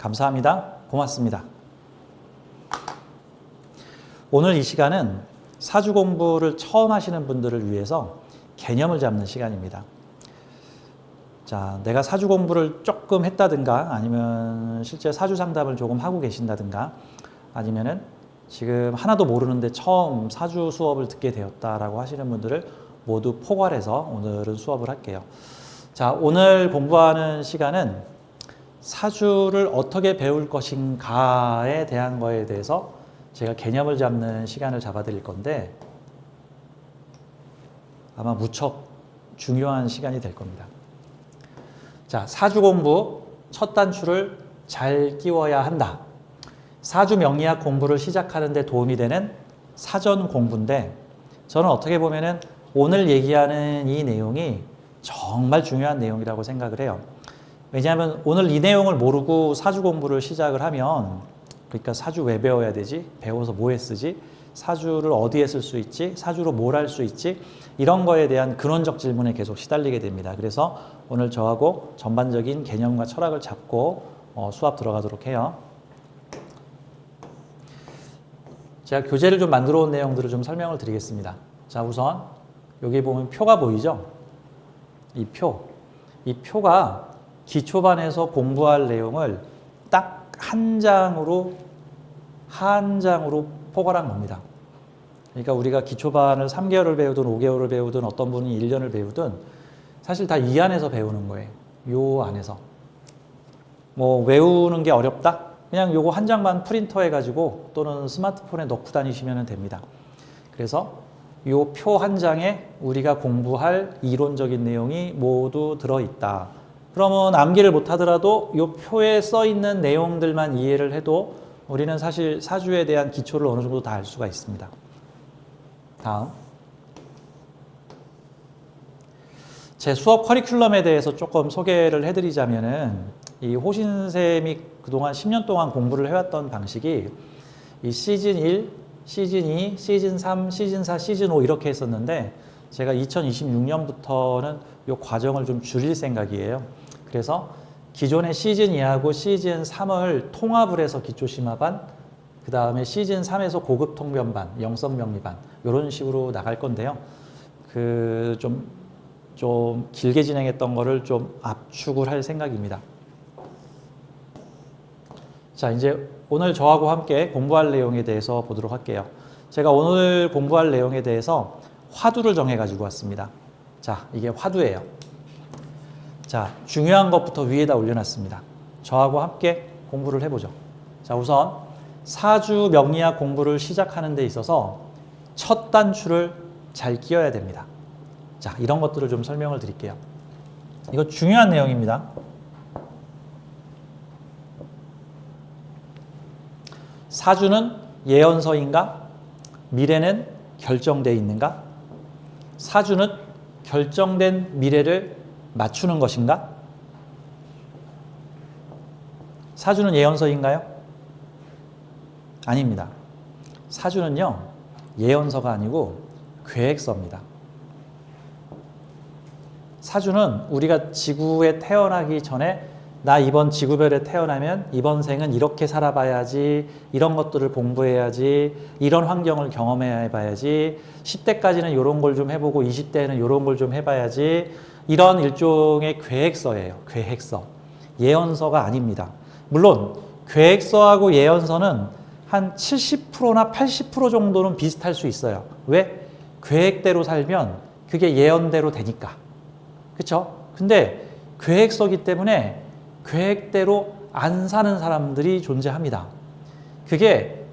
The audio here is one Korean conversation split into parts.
감사합니다. 고맙습니다. 오늘 이 시간은 사주 공부를 처음 하시는 분들을 위해서 개념을 잡는 시간입니다. 자, 내가 사주 공부를 조금 했다든가 아니면 실제 사주 상담을 조금 하고 계신다든가 아니면은 지금 하나도 모르는데 처음 사주 수업을 듣게 되었다라고 하시는 분들을 모두 포괄해서 오늘은 수업을 할게요. 자, 오늘 공부하는 시간은 사주를 어떻게 배울 것인가에 대한 거에 대해서 제가 개념을 잡는 시간을 잡아드릴 건데 아마 무척 중요한 시간이 될 겁니다. 자, 사주 공부 첫 단추를 잘 끼워야 한다. 사주 명리학 공부를 시작하는 데 도움이 되는 사전 공부인데 저는 어떻게 보면은 오늘 얘기하는 이 내용이 정말 중요한 내용이라고 생각을 해요. 왜냐하면 오늘 이 내용을 모르고 사주 공부를 시작을 하면 그러니까 사주 왜 배워야 되지? 배워서 뭐에 쓰지? 사주를 어디에 쓸 수 있지? 사주로 뭘 할 수 있지? 이런 거에 대한 근원적 질문에 계속 시달리게 됩니다. 그래서 오늘 저하고 전반적인 개념과 철학을 잡고 수업 들어가도록 해요. 제가 교재를 좀 만들어 온 내용들을 좀 설명을 드리겠습니다. 자, 우선 여기 보면 표가 보이죠? 이 표가 기초반에서 공부할 내용을 딱 한 장으로 포괄한 겁니다. 그러니까 우리가 기초반을 3개월을 배우든 5개월을 배우든 어떤 분이 1년을 배우든 사실 다 이 안에서 배우는 거예요. 요 안에서. 뭐 외우는 게 어렵다? 그냥 요거 한 장만 프린터 해가지고 또는 스마트폰에 넣고 다니시면 됩니다. 그래서 요 표 한 장에 우리가 공부할 이론적인 내용이 모두 들어있다. 그러면 암기를 못하더라도 요 표에 써있는 내용들만 이해를 해도 우리는 사실 사주에 대한 기초를 어느 정도 다 알 수가 있습니다. 다음. 제 수업 커리큘럼에 대해서 조금 소개를 해드리자면은 이 호신쌤이 그동안 10년 동안 공부를 해왔던 방식이 이 시즌 1, 시즌 2, 시즌 3, 시즌 4, 시즌 5 이렇게 했었는데 제가 2026년부터는 이 과정을 좀 줄일 생각이에요. 그래서 기존의 시즌 2하고 시즌 3을 통합을 해서 기초심화반, 그 다음에 시즌 3에서 고급 통변반, 영성명리반 이런 식으로 나갈 건데요. 좀 길게 진행했던 거를 좀 압축을 할 생각입니다. 자, 이제 오늘 저하고 함께 공부할 내용에 대해서 보도록 할게요. 제가 오늘 공부할 내용에 대해서 화두를 정해 가지고 왔습니다. 자, 이게 화두예요. 자, 중요한 것부터 위에다 올려놨습니다. 저하고 함께 공부를 해보죠. 자, 우선 사주 명리학 공부를 시작하는 데 있어서 첫 단추를 잘 끼워야 됩니다. 자, 이런 것들을 좀 설명을 드릴게요. 이거 중요한 내용입니다. 사주는 예언서인가? 미래는 결정되어 있는가? 사주는 결정된 미래를 맞추는 것인가? 사주는 예언서인가요? 아닙니다. 사주는요, 예언서가 아니고 계획서입니다. 사주는 우리가 지구에 태어나기 전에 나 이번 지구별에 태어나면 이번 생은 이렇게 살아봐야지, 이런 것들을 공부해야지, 이런 환경을 경험해 봐야지, 10대까지는 이런 걸 좀 해보고 20대에는 이런 걸 좀 해봐야지, 이런 일종의 계획서예요. 계획서. 예언서가 아닙니다. 물론 계획서하고 예언서는 한 70%나 80% 정도는 비슷할 수 있어요. 왜? 계획대로 살면 그게 예언대로 되니까. 그렇죠? 근데 계획서기 때문에 계획대로 안 사는 사람들이 존재합니다. 그게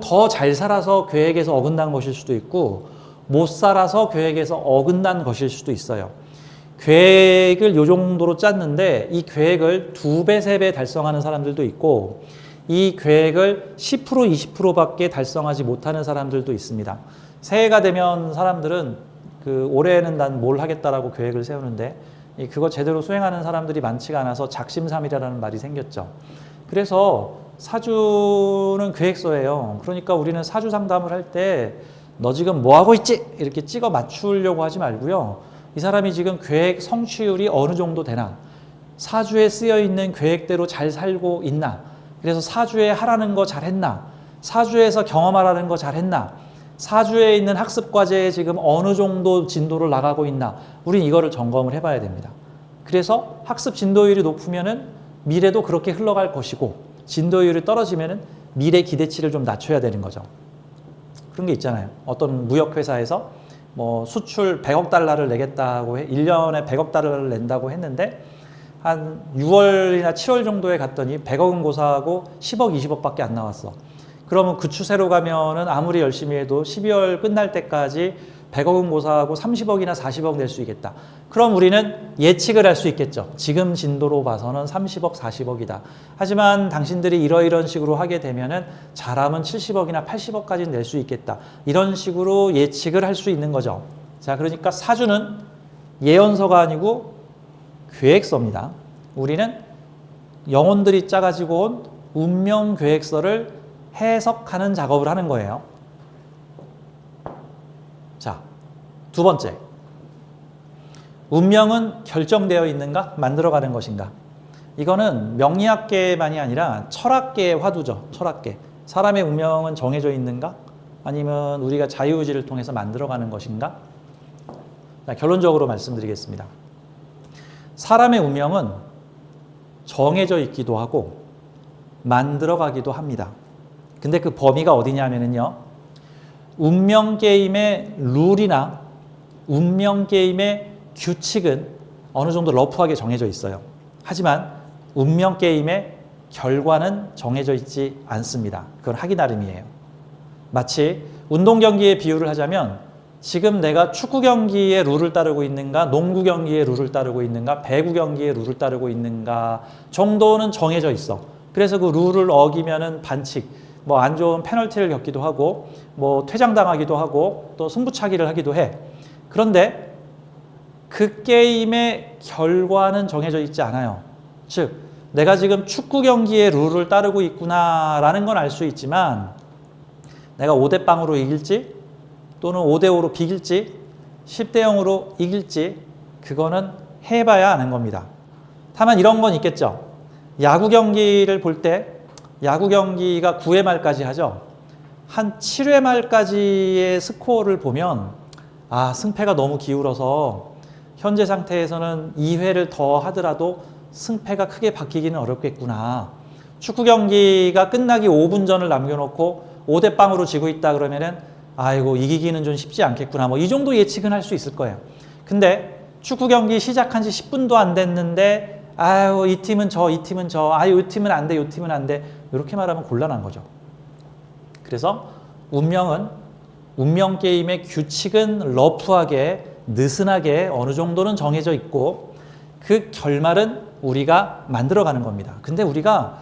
더 잘 살아서 계획에서 어긋난 것일 수도 있고 못 살아서 계획에서 어긋난 것일 수도 있어요. 계획을 요 정도로 짰는데 이 계획을 2배, 3배 달성하는 사람들도 있고 이 계획을 10%, 20%밖에 달성하지 못하는 사람들도 있습니다. 새해가 되면 사람들은 올해는 난 뭘 하겠다라고 계획을 세우는데 그거 제대로 수행하는 사람들이 많지가 않아서 작심삼일이라는 말이 생겼죠. 그래서 사주는 계획서예요. 그러니까 우리는 사주 상담을 할 때 너 지금 뭐 하고 있지? 이렇게 찍어 맞추려고 하지 말고요. 이 사람이 지금 계획 성취율이 어느 정도 되나? 사주에 쓰여 있는 계획대로 잘 살고 있나? 그래서 사주에 하라는 거 잘했나? 사주에서 경험하라는 거 잘했나? 사주에 있는 학습 과제에 지금 어느 정도 진도를 나가고 있나? 우린 이거를 점검을 해봐야 됩니다. 그래서 학습 진도율이 높으면은 미래도 그렇게 흘러갈 것이고, 진도율이 떨어지면은 미래 기대치를 좀 낮춰야 되는 거죠. 그런 게 있잖아요. 어떤 무역회사에서 뭐 수출 100억 달러를 내겠다고 1년에 100억 달러를 낸다고 했는데 한 6월이나 7월 정도에 갔더니 100억은 고사하고 10억, 20억밖에 안 나왔어. 그러면 그 추세로 가면은 아무리 열심히 해도 12월 끝날 때까지 100억은 고사하고 30억이나 40억 낼 수 있겠다. 그럼 우리는 예측을 할 수 있겠죠. 지금 진도로 봐서는 30억, 40억이다. 하지만 당신들이 이런 식으로 하게 되면은 잘하면 70억이나 80억까지 낼 수 있겠다. 이런 식으로 예측을 할 수 있는 거죠. 자, 그러니까 사주는 예언서가 아니고 계획서입니다. 우리는 영혼들이 짜가지고 온 운명 계획서를 해석하는 작업을 하는 거예요. 자, 두 번째. 운명은 결정되어 있는가? 만들어가는 것인가? 이거는 명리학계만이 아니라 철학계의 화두죠. 철학계. 사람의 운명은 정해져 있는가? 아니면 우리가 자유의지를 통해서 만들어가는 것인가? 자, 결론적으로 말씀드리겠습니다. 사람의 운명은 정해져 있기도 하고 만들어가기도 합니다. 근데 그 범위가 어디냐면요. 운명 게임의 룰이나 운명 게임의 규칙은 어느 정도 러프하게 정해져 있어요. 하지만 운명 게임의 결과는 정해져 있지 않습니다. 그건 하기 나름이에요. 마치 운동 경기의 비유를 하자면 지금 내가 축구 경기의 룰을 따르고 있는가, 농구 경기의 룰을 따르고 있는가, 배구 경기의 룰을 따르고 있는가 정도는 정해져 있어. 그래서 그 룰을 어기면은 반칙, 뭐 안 좋은 페널티를 겪기도 하고, 뭐 퇴장당하기도 하고, 또 승부차기를 하기도 해. 그런데 그 게임의 결과는 정해져 있지 않아요. 즉, 내가 지금 축구 경기의 룰을 따르고 있구나라는 건 알 수 있지만 내가 5대 0으로 이길지 또는 5대 5로 비길지 10대 0으로 이길지 그거는 해봐야 아는 겁니다. 다만 이런 건 있겠죠. 야구 경기를 볼 때 야구 경기가 9회 말까지 하죠. 한 7회 말까지의 스코어를 보면 아, 승패가 너무 기울어서 현재 상태에서는 2회를 더 하더라도 승패가 크게 바뀌기는 어렵겠구나. 축구 경기가 끝나기 5분 전을 남겨놓고 5대 0으로 지고 있다 그러면은 아이고 이기기는 좀 쉽지 않겠구나. 뭐 이 정도 예측은 할 수 있을 거예요. 근데 축구 경기 시작한 지 10분도 안 됐는데 아유 이 팀은 저, 이 팀은 저, 아유 이 팀은 안 돼, 이 팀은 안 돼. 이렇게 말하면 곤란한 거죠. 그래서 운명 게임의 규칙은 러프하게 느슨하게 어느 정도는 정해져 있고 그 결말은 우리가 만들어가는 겁니다. 근데 우리가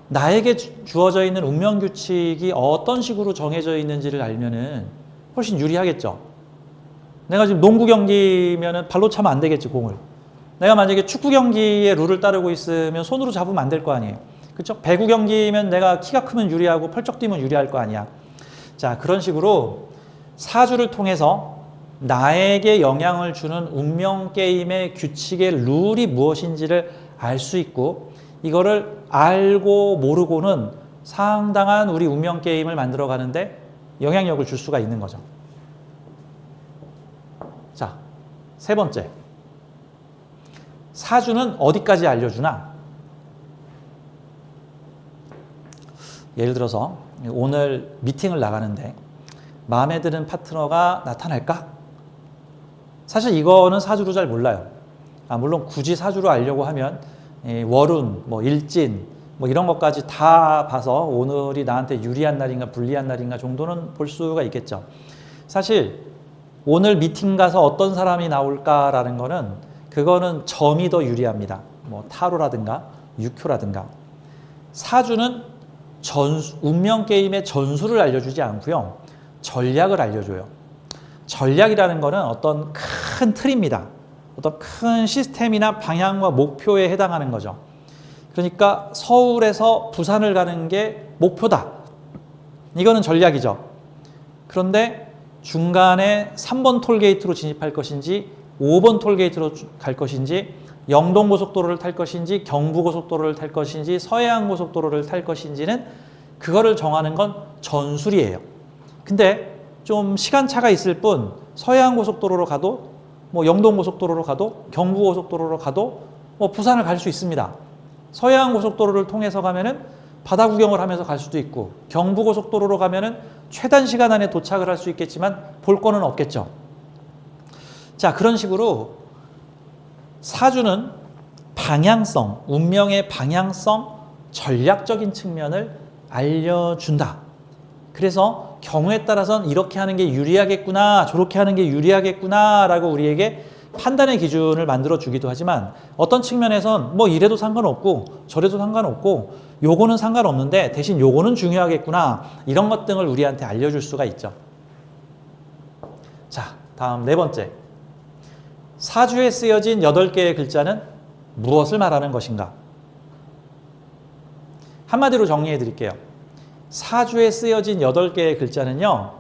나에게 주어져 있는 운명 규칙이 어떤 식으로 정해져 있는지를 알면은 훨씬 유리하겠죠. 내가 지금 농구 경기면은 발로 차면 안 되겠지, 공을. 내가 만약에 축구 경기의 룰을 따르고 있으면 손으로 잡으면 안 될 거 아니에요. 그렇죠? 배구 경기면 내가 키가 크면 유리하고 펄쩍 뛰면 유리할 거 아니야. 자, 그런 식으로 사주를 통해서 나에게 영향을 주는 운명 게임의 규칙의 룰이 무엇인지를 알 수 있고 이거를 알고 모르고는 상당한 우리 운명 게임을 만들어 가는데 영향력을 줄 수가 있는 거죠. 자, 세 번째. 사주는 어디까지 알려주나? 예를 들어서 오늘 미팅을 나가는데 마음에 드는 파트너가 나타날까? 사실 이거는 사주로 잘 몰라요. 물론 굳이 사주로 알려고 하면 월운, 뭐 일진, 뭐 이런 것까지 다 봐서 오늘이 나한테 유리한 날인가 불리한 날인가 정도는 볼 수가 있겠죠. 사실 오늘 미팅 가서 어떤 사람이 나올까라는 거는 그거는 점이 더 유리합니다. 뭐 타로라든가 육효라든가. 사주는 운명 게임의 전술을 알려주지 않고요. 전략을 알려줘요. 전략이라는 거는 어떤 큰 틀입니다. 어떤 큰 시스템이나 방향과 목표에 해당하는 거죠. 그러니까 서울에서 부산을 가는 게 목표다. 이거는 전략이죠. 그런데 중간에 3번 톨게이트로 진입할 것인지 5번 톨게이트로 갈 것인지 영동고속도로를 탈 것인지 경부고속도로를 탈 것인지 서해안고속도로를 탈 것인지는 그거를 정하는 건 전술이에요. 근데 좀 시간차가 있을 뿐 서해안고속도로로 가도 뭐 영동고속도로로 가도 경부고속도로로 가도 뭐 부산을 갈 수 있습니다. 서해안고속도로를 통해서 가면은 바다 구경을 하면서 갈 수도 있고 경부고속도로로 가면은 최단 시간 안에 도착을 할 수 있겠지만 볼 거는 없겠죠. 자, 그런 식으로 사주는 방향성, 운명의 방향성, 전략적인 측면을 알려준다. 그래서 경우에 따라서는 이렇게 하는 게 유리하겠구나, 저렇게 하는 게 유리하겠구나 라고 우리에게 판단의 기준을 만들어 주기도 하지만 어떤 측면에선 뭐 이래도 상관없고 저래도 상관없고 요거는 상관없는데 대신 요거는 중요하겠구나, 이런 것 등을 우리한테 알려줄 수가 있죠. 자, 다음 네 번째. 사주에 쓰여진 8개의 글자는 무엇을 말하는 것인가? 한마디로 정리해 드릴게요. 사주에 쓰여진 8개의 글자는요,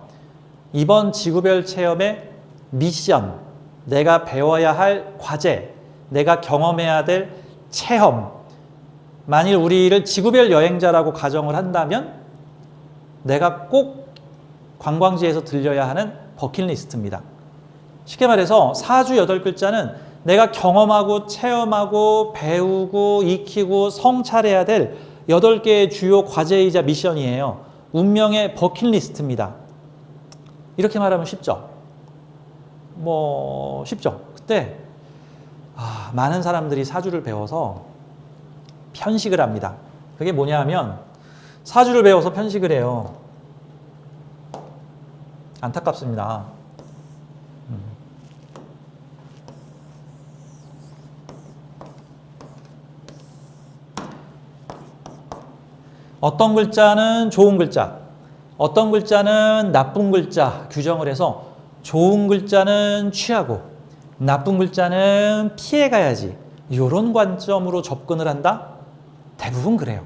이번 지구별 체험의 미션, 내가 배워야 할 과제, 내가 경험해야 될 체험, 만일 우리를 지구별 여행자라고 가정을 한다면 내가 꼭 관광지에서 들려야 하는 버킷리스트입니다. 쉽게 말해서 사주 8글자는 내가 경험하고 체험하고 배우고 익히고 성찰해야 될 8개의 주요 과제이자 미션이에요. 운명의 버킷리스트입니다. 이렇게 말하면 쉽죠? 쉽죠. 그때 많은 사람들이 사주를 배워서 편식을 합니다. 그게 뭐냐 하면 사주를 배워서 편식을 해요. 안타깝습니다. 어떤 글자는 좋은 글자, 어떤 글자는 나쁜 글자 규정을 해서 좋은 글자는 취하고 나쁜 글자는 피해가야지, 이런 관점으로 접근을 한다? 대부분 그래요.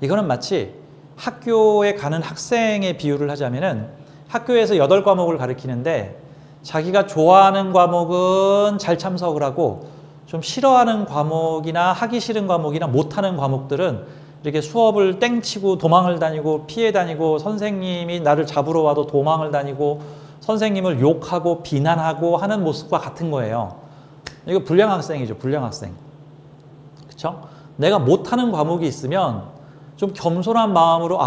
이거는 마치 학교에 가는 학생의 비유를 하자면은 학교에서 8과목을 가르치는데 자기가 좋아하는 과목은 잘 참석을 하고 좀 싫어하는 과목이나 하기 싫은 과목이나 못하는 과목들은 이렇게 수업을 땡치고 도망을 다니고 피해 다니고 선생님이 나를 잡으러 와도 도망을 다니고 선생님을 욕하고 비난하고 하는 모습과 같은 거예요. 이거 불량 학생이죠. 불량 학생. 그렇죠? 내가 못하는 과목이 있으면 좀 겸손한 마음으로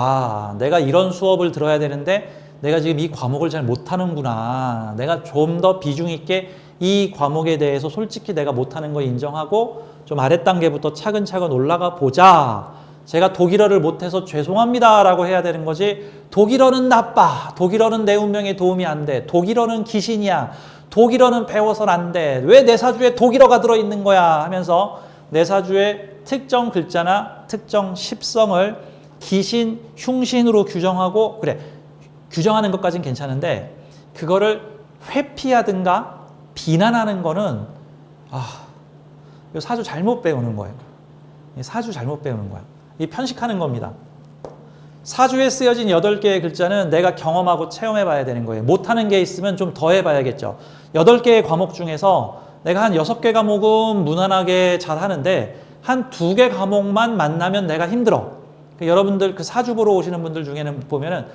내가 이런 수업을 들어야 되는데 내가 지금 이 과목을 잘 못하는구나. 내가 좀 더 비중 있게 이 과목에 대해서 솔직히 내가 못하는 거 인정하고 좀 아랫단계부터 차근차근 올라가 보자. 제가 독일어를 못해서 죄송합니다 라고 해야 되는 거지, 독일어는 나빠, 독일어는 내 운명에 도움이 안 돼, 독일어는 귀신이야, 독일어는 배워서는 안 돼, 왜 내 사주에 독일어가 들어있는 거야 하면서 내 사주의 특정 글자나 특정 십성을 기신, 흉신으로 규정하고, 그래, 규정하는 것까진 괜찮은데 그거를 회피하든가 비난하는 거는 사주 잘못 배우는 거예요. 사주 잘못 배우는 거야. 이 편식하는 겁니다. 사주에 쓰여진 8개의 글자는 내가 경험하고 체험해 봐야 되는 거예요. 못하는 게 있으면 좀 더 해봐야겠죠. 8개의 과목 중에서 내가 한 6개 과목은 무난하게 잘 하는데 한 2개 과목만 만나면 내가 힘들어. 여러분들 그 사주 보러 오시는 분들 중에는 보면은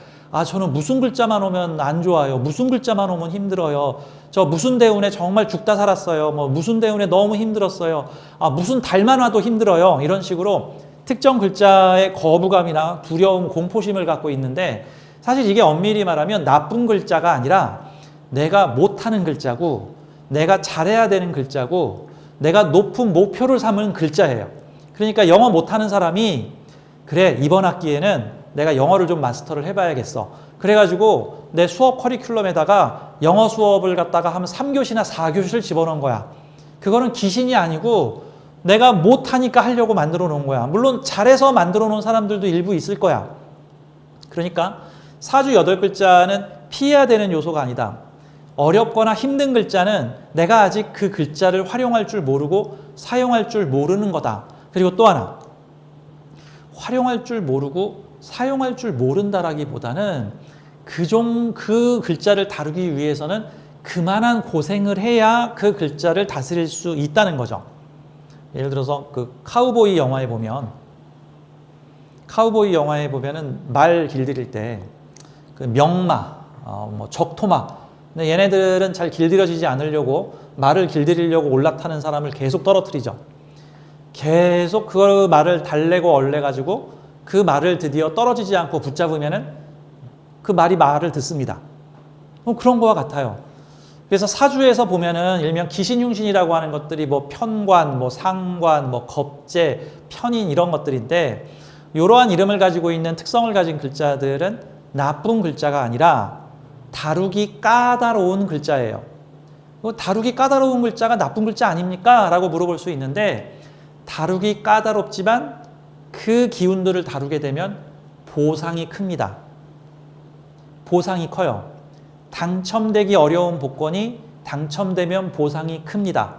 저는 무슨 글자만 오면 안 좋아요. 무슨 글자만 오면 힘들어요. 저 무슨 대운에 정말 죽다 살았어요. 무슨 대운에 너무 힘들었어요. 무슨 달만 와도 힘들어요. 이런 식으로 특정 글자의 거부감이나 두려움, 공포심을 갖고 있는데 사실 이게 엄밀히 말하면 나쁜 글자가 아니라 내가 못하는 글자고 내가 잘해야 되는 글자고 내가 높은 목표를 삼은 글자예요. 그러니까 영어 못하는 사람이 그래, 이번 학기에는 내가 영어를 좀 마스터를 해봐야겠어. 그래가지고 내 수업 커리큘럼에다가 영어 수업을 갖다가 하면 3교시나 4교시를 집어넣은 거야. 그거는 귀신이 아니고 내가 못하니까 하려고 만들어 놓은 거야. 물론 잘해서 만들어 놓은 사람들도 일부 있을 거야. 그러니까 사주 8글자는 피해야 되는 요소가 아니다. 어렵거나 힘든 글자는 내가 아직 그 글자를 활용할 줄 모르고 사용할 줄 모르는 거다. 그리고 또 하나, 활용할 줄 모르고 사용할 줄 모른다라기보다는 그 글자를 다루기 위해서는 그만한 고생을 해야 그 글자를 다스릴 수 있다는 거죠. 예를 들어서 그 카우보이 영화에 보면 카우보이 영화에 보면은 말 길들일 때 그 명마, 뭐 적토마, 근데 얘네들은 잘 길들여지지 않으려고 말을 길들이려고 올라타는 사람을 계속 떨어뜨리죠. 계속 그 말을 달래고 얼래가지고 그 말을 드디어 떨어지지 않고 붙잡으면은 그 말을 듣습니다. 그런 거와 같아요. 그래서 사주에서 보면은 일명 기신흉신이라고 하는 것들이 뭐 편관, 뭐 상관, 뭐 겁재, 편인 이런 것들인데 이러한 이름을 가지고 있는 특성을 가진 글자들은 나쁜 글자가 아니라 다루기 까다로운 글자예요. 다루기 까다로운 글자가 나쁜 글자 아닙니까? 라고 물어볼 수 있는데 다루기 까다롭지만 그 기운들을 다루게 되면 보상이 큽니다. 보상이 커요. 당첨되기 어려운 복권이 당첨되면 보상이 큽니다.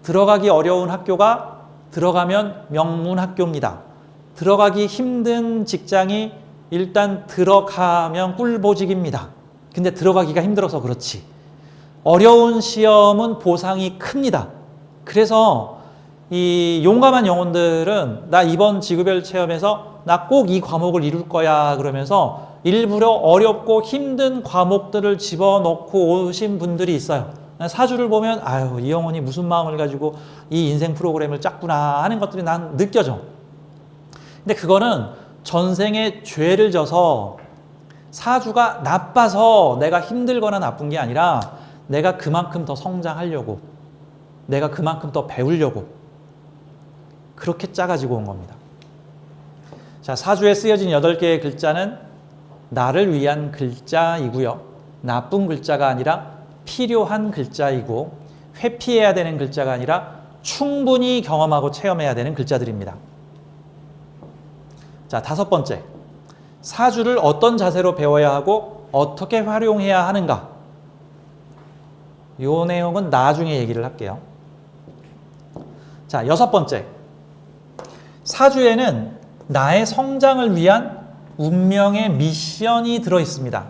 들어가기 어려운 학교가 들어가면 명문학교입니다. 들어가기 힘든 직장이 일단 들어가면 꿀보직입니다. 근데 들어가기가 힘들어서 그렇지. 어려운 시험은 보상이 큽니다. 그래서 이 용감한 영혼들은 나 이번 지구별 체험에서 나 꼭 이 과목을 이룰 거야 그러면서 일부러 어렵고 힘든 과목들을 집어넣고 오신 분들이 있어요. 사주를 보면 아유 이 영혼이 무슨 마음을 가지고 이 인생 프로그램을 짰구나 하는 것들이 난 느껴져. 근데 그거는 전생에 죄를 져서 사주가 나빠서 내가 힘들거나 나쁜 게 아니라 내가 그만큼 더 성장하려고 내가 그만큼 더 배우려고 그렇게 짜가지고 온 겁니다. 자, 사주에 쓰여진 8개의 글자는 나를 위한 글자이고요. 나쁜 글자가 아니라 필요한 글자이고 회피해야 되는 글자가 아니라 충분히 경험하고 체험해야 되는 글자들입니다. 자, 5번째. 사주를 어떤 자세로 배워야 하고 어떻게 활용해야 하는가? 이 내용은 나중에 얘기를 할게요. 자, 6번째. 사주에는 나의 성장을 위한 운명의 미션이 들어있습니다.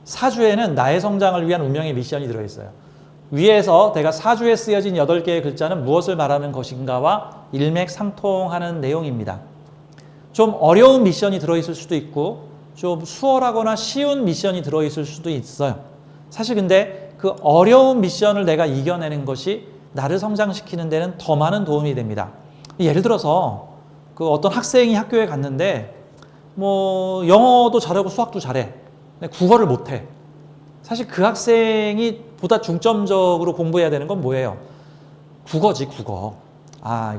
사주에는 나의 성장을 위한 운명의 미션이 들어있어요. 위에서 내가 사주에 쓰여진 8개의 글자는 무엇을 말하는 것인가와 일맥상통하는 내용입니다. 좀 어려운 미션이 들어있을 수도 있고 좀 수월하거나 쉬운 미션이 들어있을 수도 있어요. 사실 근데 그 어려운 미션을 내가 이겨내는 것이 나를 성장시키는 데는 더 많은 도움이 됩니다. 예를 들어서 그 어떤 학생이 학교에 갔는데 뭐 영어도 잘하고 수학도 잘해. 근데 국어를 못해. 사실 그 학생이 보다 중점적으로 공부해야 되는 건 뭐예요? 국어지, 국어.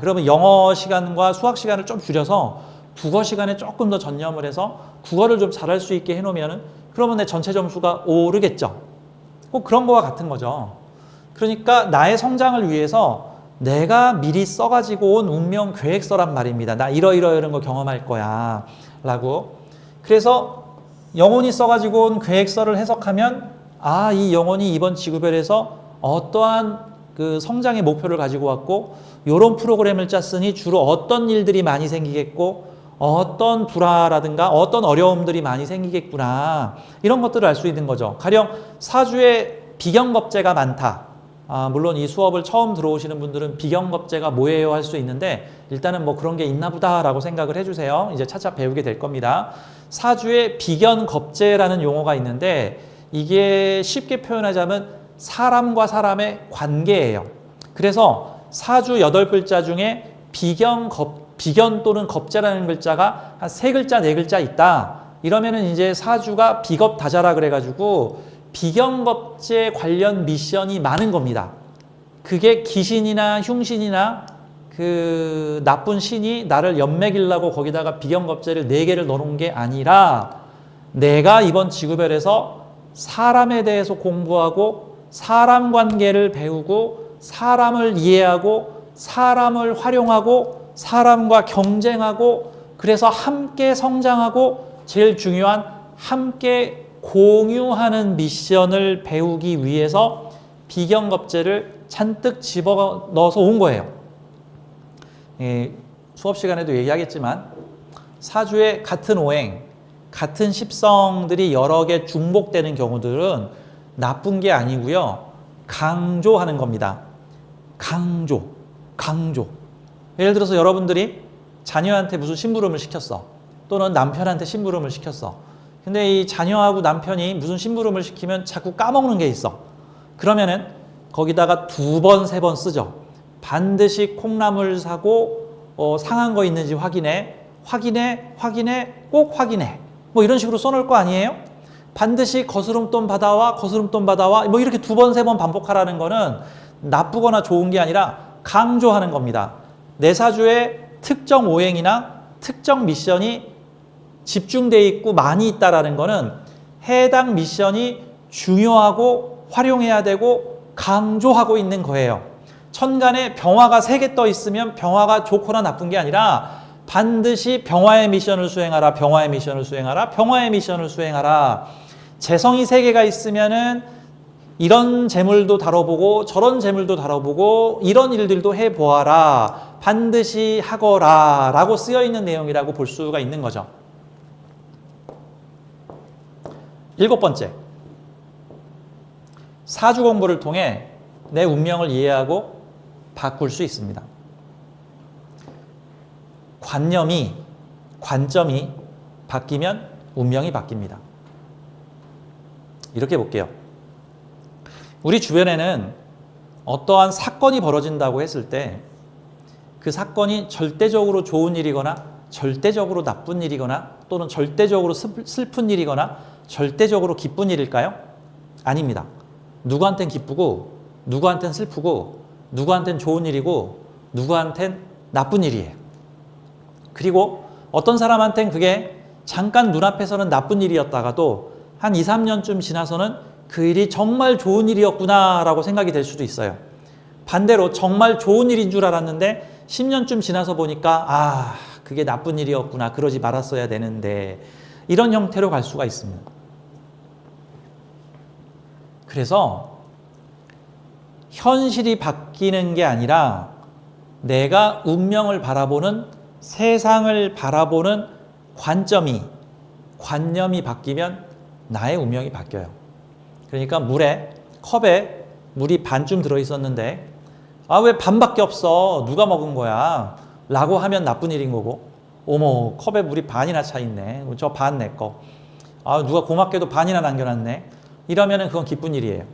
그러면 영어 시간과 수학 시간을 좀 줄여서 국어 시간에 조금 더 전념을 해서 국어를 좀 잘할 수 있게 해놓으면 그러면 내 전체 점수가 오르겠죠. 꼭 그런 거와 같은 거죠. 그러니까 나의 성장을 위해서 내가 미리 써가지고 온 운명 계획서란 말입니다. 나 이런 거 경험할 거야 라고. 그래서 영혼이 써가지고 온 계획서를 해석하면 이 영혼이 이번 지구별에서 어떠한 그 성장의 목표를 가지고 왔고 이런 프로그램을 짰으니 주로 어떤 일들이 많이 생기겠고 어떤 불화라든가 어떤 어려움들이 많이 생기겠구나 이런 것들을 알 수 있는 거죠. 가령 사주에 비경겁재가 많다. 물론 이 수업을 처음 들어오시는 분들은 비경겁재가 뭐예요 할 수 있는데 일단은 뭐 그런 게 있나 보다라고 생각을 해주세요. 이제 차차 배우게 될 겁니다. 사주에 비견겁재라는 용어가 있는데 이게 쉽게 표현하자면 사람과 사람의 관계예요. 그래서 사주 8글자 중에 비견 또는 겁재라는 글자가 한 3글자, 4글자 있다. 이러면은 이제 사주가 비겁다자라 그래가지고 비경겁재 관련 미션이 많은 겁니다. 그게 기신이나 흉신이나 그 나쁜 신이 나를 연맥이려고 거기다가 비경겁재를 4개를 넣어놓은 게 아니라 내가 이번 지구별에서 사람에 대해서 공부하고 사람 관계를 배우고 사람을 이해하고 사람을 활용하고 사람과 경쟁하고 그래서 함께 성장하고 제일 중요한 함께 공유하는 미션을 배우기 위해서 비경겁재를 잔뜩 집어넣어서 온 거예요. 수업 시간에도 얘기하겠지만 사주에 같은 오행, 같은 십성들이 여러 개 중복되는 경우들은 나쁜 게 아니고요. 강조하는 겁니다. 강조, 강조. 예를 들어서 여러분들이 자녀한테 무슨 심부름을 시켰어. 또는 남편한테 심부름을 시켰어. 근데 이 자녀하고 남편이 무슨 심부름을 시키면 자꾸 까먹는 게 있어. 그러면은 거기다가 2번, 3번 쓰죠. 반드시 콩나물 사고 상한 거 있는지 확인해, 꼭 확인해. 뭐 이런 식으로 써놓을 거 아니에요? 반드시 거스름돈 받아와, 거스름돈 받아와. 뭐 이렇게 2번, 3번 반복하라는 거는 나쁘거나 좋은 게 아니라 강조하는 겁니다. 내 사주에 특정 오행이나 특정 미션이 집중되어 있고 많이 있다라는 거는 해당 미션이 중요하고 활용해야 되고 강조하고 있는 거예요. 천간에 병화가 3개 떠 있으면 병화가 좋거나 나쁜 게 아니라 반드시 병화의 미션을 수행하라, 병화의 미션을 수행하라, 병화의 미션을 수행하라. 재성이 3개가 있으면은 이런 재물도 다뤄보고 저런 재물도 다뤄보고 이런 일들도 해보아라, 반드시 하거라 라고 쓰여있는 내용이라고 볼 수가 있는 거죠. 7번째, 사주 공부를 통해 내 운명을 이해하고 바꿀 수 있습니다. 관점이 바뀌면 운명이 바뀝니다. 이렇게 볼게요. 우리 주변에는 어떠한 사건이 벌어진다고 했을 때 그 사건이 절대적으로 좋은 일이거나 절대적으로 나쁜 일이거나 또는 절대적으로 슬픈 일이거나 절대적으로 기쁜 일일까요? 아닙니다. 누구한텐 기쁘고 누구한텐 슬프고 누구한텐 좋은 일이고 누구한텐 나쁜 일이에요. 그리고 어떤 사람한텐 그게 잠깐 눈앞에서는 나쁜 일이었다가도 한 2, 3년쯤 지나서는 그 일이 정말 좋은 일이었구나 라고 생각이 될 수도 있어요. 반대로 정말 좋은 일인 줄 알았는데 10년쯤 지나서 보니까 그게 나쁜 일이었구나, 그러지 말았어야 되는데, 이런 형태로 갈 수가 있습니다. 그래서 현실이 바뀌는 게 아니라 내가 운명을 바라보는, 세상을 바라보는 관념이 바뀌면 나의 운명이 바뀌어요. 그러니까 컵에 물이 반쯤 들어있었는데 왜 반밖에 없어? 누가 먹은 거야? 라고 하면 나쁜 일인 거고, 어머, 컵에 물이 반이나 차 있네. 저 반 내 거. 누가 고맙게도 반이나 남겨놨네. 이러면은 그건 기쁜 일이에요.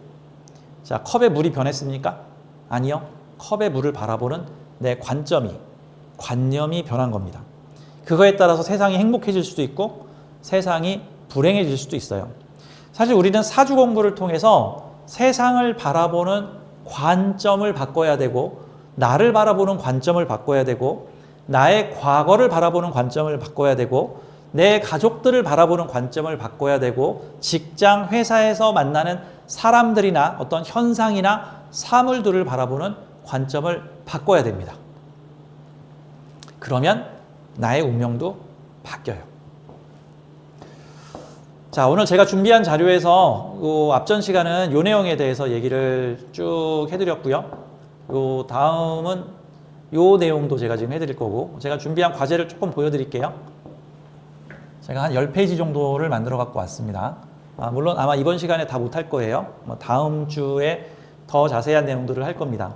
자, 컵에 물이 변했습니까? 아니요. 컵에 물을 바라보는 내 관념이 변한 겁니다. 그거에 따라서 세상이 행복해질 수도 있고 세상이 불행해질 수도 있어요. 사실 우리는 사주 공부를 통해서 세상을 바라보는 관점을 바꿔야 되고, 나를 바라보는 관점을 바꿔야 되고, 나의 과거를 바라보는 관점을 바꿔야 되고, 내 가족들을 바라보는 관점을 바꿔야 되고, 직장, 회사에서 만나는 사람들이나 어떤 현상이나 사물들을 바라보는 관점을 바꿔야 됩니다. 그러면 나의 운명도 바뀌어요. 자, 오늘 제가 준비한 자료에서 앞전 시간은 요 내용에 대해서 얘기를 쭉 해드렸고요. 다음은 요 내용도 제가 지금 해드릴 거고, 제가 준비한 과제를 조금 보여드릴게요. 제가 한 10페이지 정도를 만들어 갖고 왔습니다. 물론 아마 이번 시간에 다 못할 거예요. 다음 주에 더 자세한 내용들을 할 겁니다.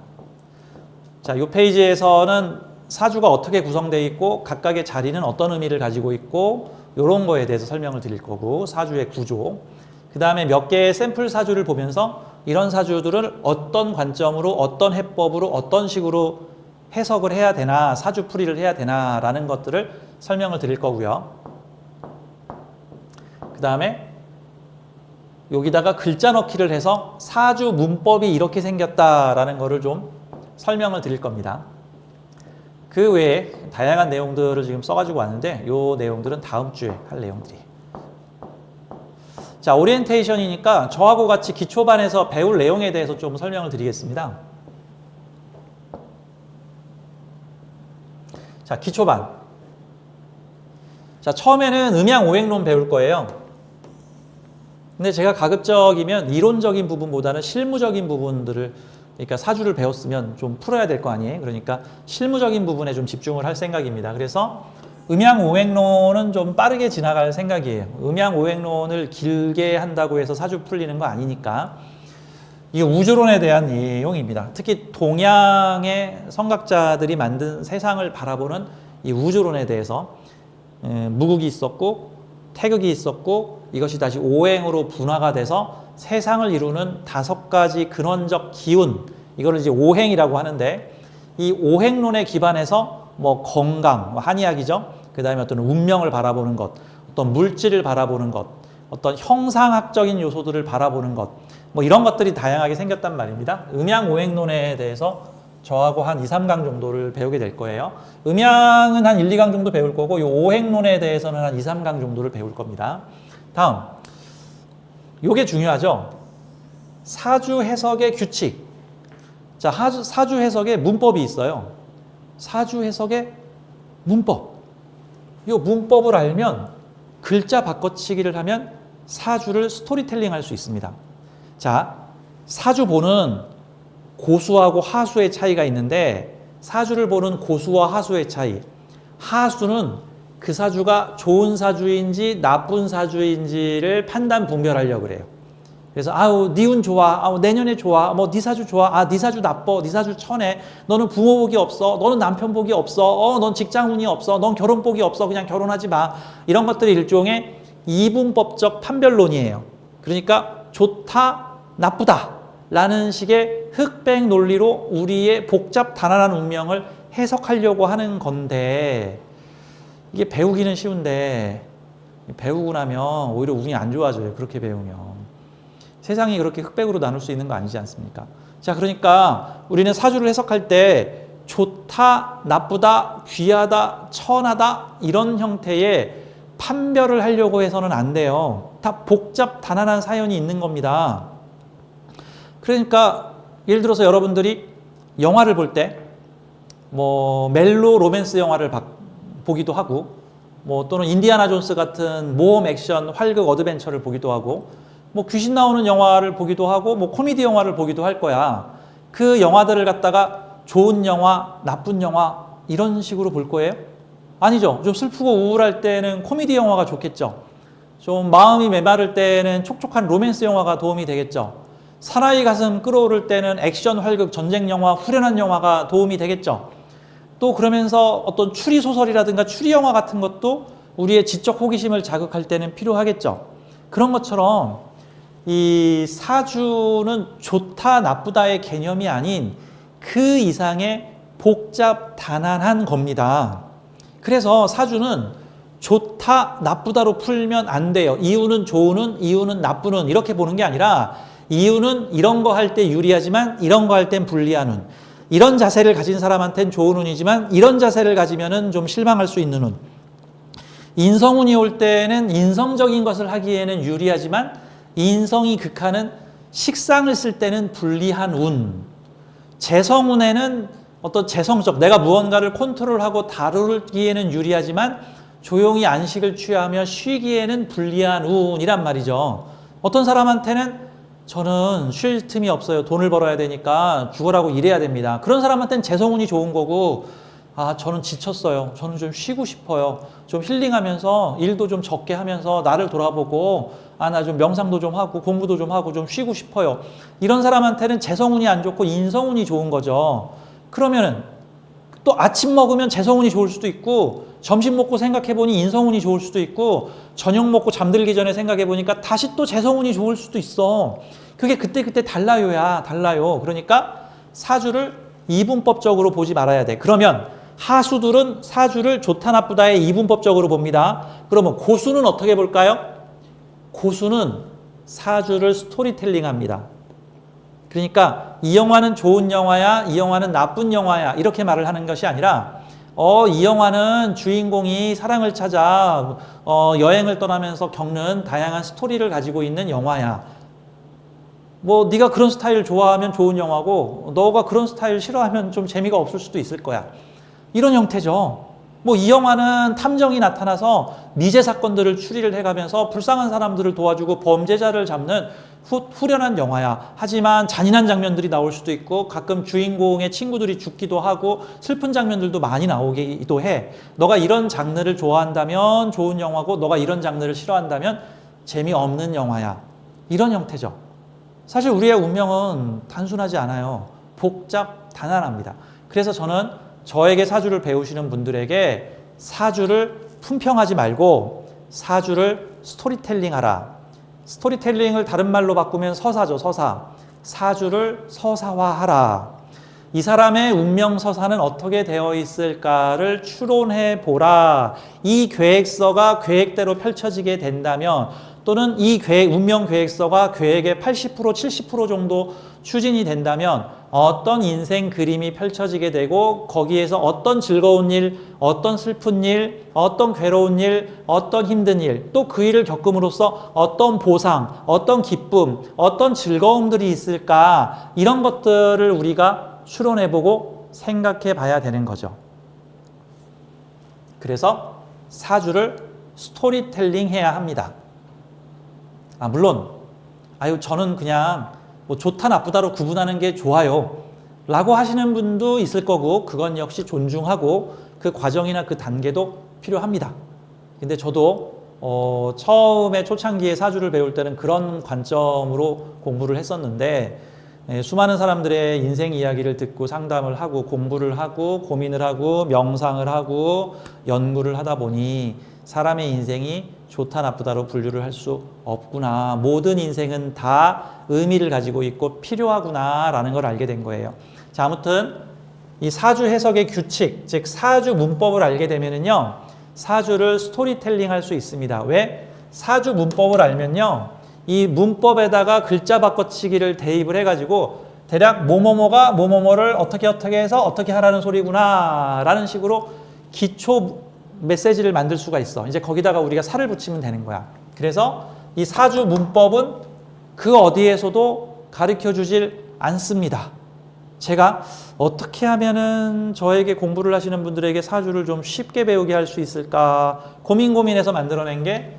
자, 요 페이지에서는 사주가 어떻게 구성되어 있고 각각의 자리는 어떤 의미를 가지고 있고 이런 거에 대해서 설명을 드릴 거고, 사주의 구조, 그 다음에 몇 개의 샘플 사주를 보면서 이런 사주들을 어떤 관점으로, 어떤 해법으로, 어떤 식으로 해석을 해야 되나, 사주 풀이를 해야 되나 라는 것들을 설명을 드릴 거고요. 그 다음에 여기다가 글자 넣기를 해서 사주 문법이 이렇게 생겼다라는 거를 좀 설명을 드릴 겁니다. 그 외에 다양한 내용들을 지금 써가지고 왔는데 이 내용들은 다음 주에 할 내용들이에요. 자, 오리엔테이션이니까 저하고 같이 기초반에서 배울 내용에 대해서 좀 설명을 드리겠습니다. 자, 기초반. 자, 처음에는 음양오행론 배울 거예요. 근데 제가 가급적이면 이론적인 부분보다는 실무적인 부분들을, 그러니까 사주를 배웠으면 좀 풀어야 될 거 아니에요. 그러니까 실무적인 부분에 좀 집중을 할 생각입니다. 그래서 음양오행론은 좀 빠르게 지나갈 생각이에요. 음양오행론을 길게 한다고 해서 사주 풀리는 거 아니니까 이게 우주론에 대한 내용입니다. 특히 동양의 성각자들이 만든 세상을 바라보는 이 우주론에 대해서 무극이 있었고 태극이 있었고 이것이 다시 오행으로 분화가 돼서 세상을 이루는 5가지 근원적 기운, 이거를 이제 오행이라고 하는데, 이 오행론에 기반해서 뭐 건강, 한의학이죠. 그 다음에 어떤 운명을 바라보는 것, 어떤 물질을 바라보는 것, 어떤 형상학적인 요소들을 바라보는 것, 뭐 이런 것들이 다양하게 생겼단 말입니다. 음양오행론에 대해서 저하고 한 2, 3강 정도를 배우게 될 거예요. 음양은 한 1, 2강 정도 배울 거고, 이 오행론에 대해서는 한 2, 3강 정도를 배울 겁니다. 다음, 요게 중요하죠. 사주 해석의 규칙. 자, 사주 해석의 문법이 있어요. 사주 해석의 문법. 이 문법을 알면 글자 바꿔치기를 하면 사주를 스토리텔링 할 수 있습니다. 자, 사주 보는 고수하고 하수의 차이가 있는데, 사주를 보는 고수와 하수의 차이. 하수는 그 사주가 좋은 사주인지 나쁜 사주인지를 판단 분별하려고 그래요. 그래서 아우 네 운 좋아, 아우 내년에 좋아, 뭐 네 사주 좋아, 아 네 사주 나빠, 네 사주 천해, 너는 부모 복이 없어, 너는 남편 복이 없어, 넌 직장 운이 없어, 넌 결혼 복이 없어, 그냥 결혼하지 마. 이런 것들이 일종의 이분법적 판별론이에요. 그러니까 좋다, 나쁘다 라는 식의 흑백 논리로 우리의 복잡 단안한 운명을 해석하려고 하는 건데, 이게 배우기는 쉬운데 배우고 나면 오히려 운이 안 좋아져요. 그렇게 배우면. 세상이 그렇게 흑백으로 나눌 수 있는 거 아니지 않습니까? 자, 그러니까 우리는 사주를 해석할 때 좋다, 나쁘다, 귀하다, 천하다 이런 형태의 판별을 하려고 해서는 안 돼요. 다 복잡 단안한 사연이 있는 겁니다. 그러니까 예를 들어서 여러분들이 영화를 볼 때 뭐 멜로 로맨스 영화를 보기도 하고, 뭐 또는 인디아나 존스 같은 모험 액션 활극 어드벤처를 보기도 하고, 뭐 귀신 나오는 영화를 보기도 하고, 뭐 코미디 영화를 보기도 할 거야. 그 영화들을 갖다가 좋은 영화, 나쁜 영화 이런 식으로 볼 거예요? 아니죠. 좀 슬프고 우울할 때는 코미디 영화가 좋겠죠. 좀 마음이 메마를 때는 촉촉한 로맨스 영화가 도움이 되겠죠. 사나이 가슴 끌어오를 때는 액션 활극 전쟁 영화, 후련한 영화가 도움이 되겠죠. 또 그러면서 어떤 추리 소설이라든가 추리 영화 같은 것도 우리의 지적 호기심을 자극할 때는 필요하겠죠. 그런 것처럼 이 사주는 좋다 나쁘다의 개념이 아닌 그 이상의 복잡 단안한 겁니다. 그래서 사주는 좋다 나쁘다로 풀면 안 돼요. 이유는 좋으는, 이유는 나쁘는 이렇게 보는 게 아니라, 이유는 이런 거 할 때 유리하지만 이런 거 할 땐 불리한 운, 이런 자세를 가진 사람한테는 좋은 운이지만 이런 자세를 가지면은 좀 실망할 수 있는 운, 인성운이 올 때는 인성적인 것을 하기에는 유리하지만 인성이 극하는 식상을 쓸 때는 불리한 운, 재성운에는 어떤 재성적, 내가 무언가를 컨트롤하고 다루기에는 유리하지만 조용히 안식을 취하며 쉬기에는 불리한 운이란 말이죠. 어떤 사람한테는 저는 쉴 틈이 없어요. 돈을 벌어야 되니까 죽으라고 일해야 됩니다. 그런 사람한테는 재성운이 좋은 거고, 아 저는 지쳤어요. 저는 좀 쉬고 싶어요. 좀 힐링하면서 일도 좀 적게 하면서 나를 돌아보고, 아 나 좀 명상도 좀 하고 공부도 좀 하고 좀 쉬고 싶어요. 이런 사람한테는 재성운이 안 좋고 인성운이 좋은 거죠. 그러면은 또 아침 먹으면 재성운이 좋을 수도 있고, 점심 먹고 생각해보니 인성운이 좋을 수도 있고, 저녁 먹고 잠들기 전에 생각해보니까 다시 또 재성운이 좋을 수도 있어. 그게 그때그때 달라요. 그러니까 사주를 이분법적으로 보지 말아야 돼. 그러면 하수들은 사주를 좋다 나쁘다의 이분법적으로 봅니다. 그러면 고수는 어떻게 볼까요? 고수는 사주를 스토리텔링 합니다. 그러니까 이 영화는 좋은 영화야, 이 영화는 나쁜 영화야 이렇게 말을 하는 것이 아니라, 이 영화는 주인공이 사랑을 찾아 여행을 떠나면서 겪는 다양한 스토리를 가지고 있는 영화야. 뭐 네가 그런 스타일 좋아하면 좋은 영화고, 너가 그런 스타일 싫어하면 좀 재미가 없을 수도 있을 거야. 이런 형태죠. 뭐 이 영화는 탐정이 나타나서 미제 사건들을 추리를 해가면서 불쌍한 사람들을 도와주고 범죄자를 잡는 후련한 영화야. 하지만 잔인한 장면들이 나올 수도 있고, 가끔 주인공의 친구들이 죽기도 하고 슬픈 장면들도 많이 나오기도 해. 너가 이런 장르를 좋아한다면 좋은 영화고, 너가 이런 장르를 싫어한다면 재미없는 영화야. 이런 형태죠. 사실 우리의 운명은 단순하지 않아요. 복잡, 단안합니다. 그래서 저는 저에게 사주를 배우시는 분들에게 사주를 품평하지 말고 사주를 스토리텔링 하라. 스토리텔링을 다른 말로 바꾸면 서사죠, 서사. 사주를 서사화하라. 이 사람의 운명 서사는 어떻게 되어 있을까를 추론해 보라. 이 계획서가 계획대로 펼쳐지게 된다면 또는 이 운명 계획서가 계획의 80%, 70% 정도 추진이 된다면 어떤 인생 그림이 펼쳐지게 되고 거기에서 어떤 즐거운 일, 어떤 슬픈 일, 어떤 괴로운 일, 어떤 힘든 일, 또 그 일을 겪음으로써 어떤 보상, 어떤 기쁨, 어떤 즐거움들이 있을까, 이런 것들을 우리가 추론해보고 생각해 봐야 되는 거죠. 그래서 사주를 스토리텔링 해야 합니다. 물론 저는 그냥 뭐 좋다 나쁘다로 구분하는 게 좋아요 라고 하시는 분도 있을 거고, 그건 역시 존중하고 그 과정이나 그 단계도 필요합니다. 근데 저도 처음에 초창기에 사주를 배울 때는 그런 관점으로 공부를 했었는데, 수많은 사람들의 인생 이야기를 듣고 상담을 하고 공부를 하고 고민을 하고 명상을 하고 연구를 하다 보니 사람의 인생이 좋다 나쁘다로 분류를 할 수 없구나. 모든 인생은 다 의미를 가지고 있고 필요하구나 라는 걸 알게 된 거예요. 자, 아무튼 이 사주 해석의 규칙, 즉 사주 문법을 알게 되면은요, 사주를 스토리텔링 할 수 있습니다. 왜? 사주 문법을 알면요, 이 문법에다가 글자 바꿔치기를 대입을 해가지고 대략 뭐뭐뭐가 뭐뭐뭐를 어떻게 해서 어떻게 하라는 소리구나 라는 식으로 기초 메시지를 만들 수가 있어. 이제 거기다가 우리가 살을 붙이면 되는 거야. 그래서 이 사주 문법은 그 어디에서도 가르쳐 주질 않습니다. 제가 어떻게 하면은 저에게 공부를 하시는 분들에게 사주를 좀 쉽게 배우게 할 수 있을까 고민해서 만들어낸 게,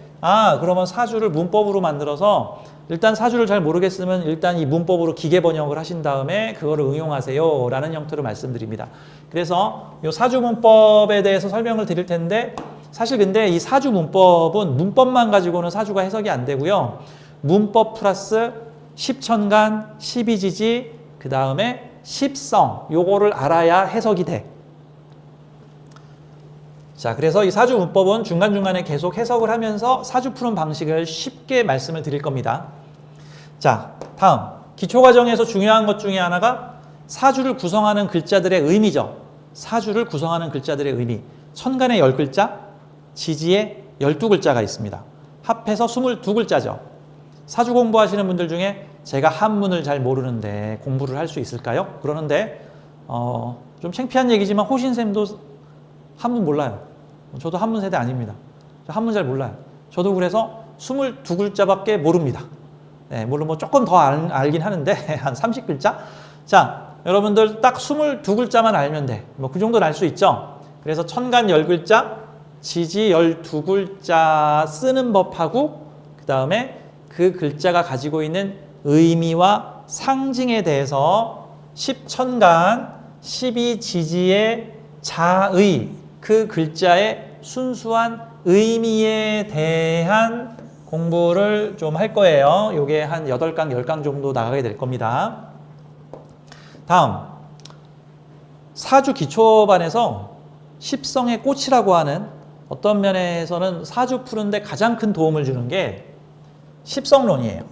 그러면 사주를 문법으로 만들어서 일단 사주를 잘 모르겠으면 일단 이 문법으로 기계 번역을 하신 다음에 그거를 응용하세요 라는 형태로 말씀드립니다. 그래서 이 사주 문법에 대해서 설명을 드릴 텐데, 사실 근데 이 사주 문법은 문법만 가지고는 사주가 해석이 안 되고요. 문법 플러스 십천간, 십이지지, 그 다음에 십성, 요거를 알아야 해석이 돼. 자, 그래서 이 사주 문법은 중간중간에 계속 해석을 하면서 사주 푸는 방식을 쉽게 말씀을 드릴 겁니다. 자, 다음 기초과정에서 중요한 것 중에 하나가 사주를 구성하는 글자들의 의미죠. 사주를 구성하는 글자들의 의미. 천간에 10글자, 지지에 12글자가 있습니다. 합해서 22글자죠. 사주 공부하시는 분들 중에 제가 한문을 잘 모르는데 공부를 할 수 있을까요? 그러는데 좀 창피한 얘기지만 호신쌤도 한문 몰라요. 저도 한문 세대 아닙니다. 한문 잘 몰라요. 저도 그래서 22글자밖에 모릅니다. 네, 물론 뭐 조금 더 알긴 하는데 한 30글자? 자, 여러분들 딱 22글자만 알면 돼. 뭐 그 정도는 알 수 있죠? 그래서 천간 10글자, 지지 12글자 쓰는 법하고, 그 다음에 그 글자가 가지고 있는 의미와 상징에 대해서 10천간, 12지지의 자의, 그 글자의 순수한 의미에 대한 공부를 좀 할 거예요. 요게 한 8강, 10강 정도 나가게 될 겁니다. 다음, 사주 기초반에서 십성의 꽃이라고 하는, 어떤 면에서는 사주 푸는데 가장 큰 도움을 주는 게 십성론이에요.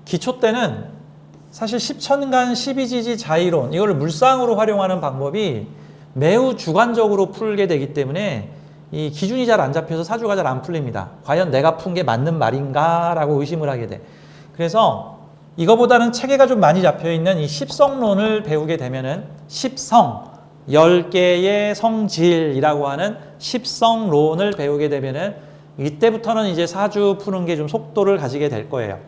기초 때는 사실 십천간, 십이지지, 자의론, 이거를 물상으로 활용하는 방법이 매우 주관적으로 풀게 되기 때문에 이 기준이 잘 안 잡혀서 사주가 잘 안 풀립니다. 과연 내가 푼 게 맞는 말인가 라고 의심을 하게 돼. 그래서 이거보다는 체계가 좀 많이 잡혀있는 이 십성론을 배우게 되면은 십성, 10개의 성질이라고 하는 십성론을 배우게 되면은 이때부터는 이제 사주 푸는 게 좀 속도를 가지게 될 거예요.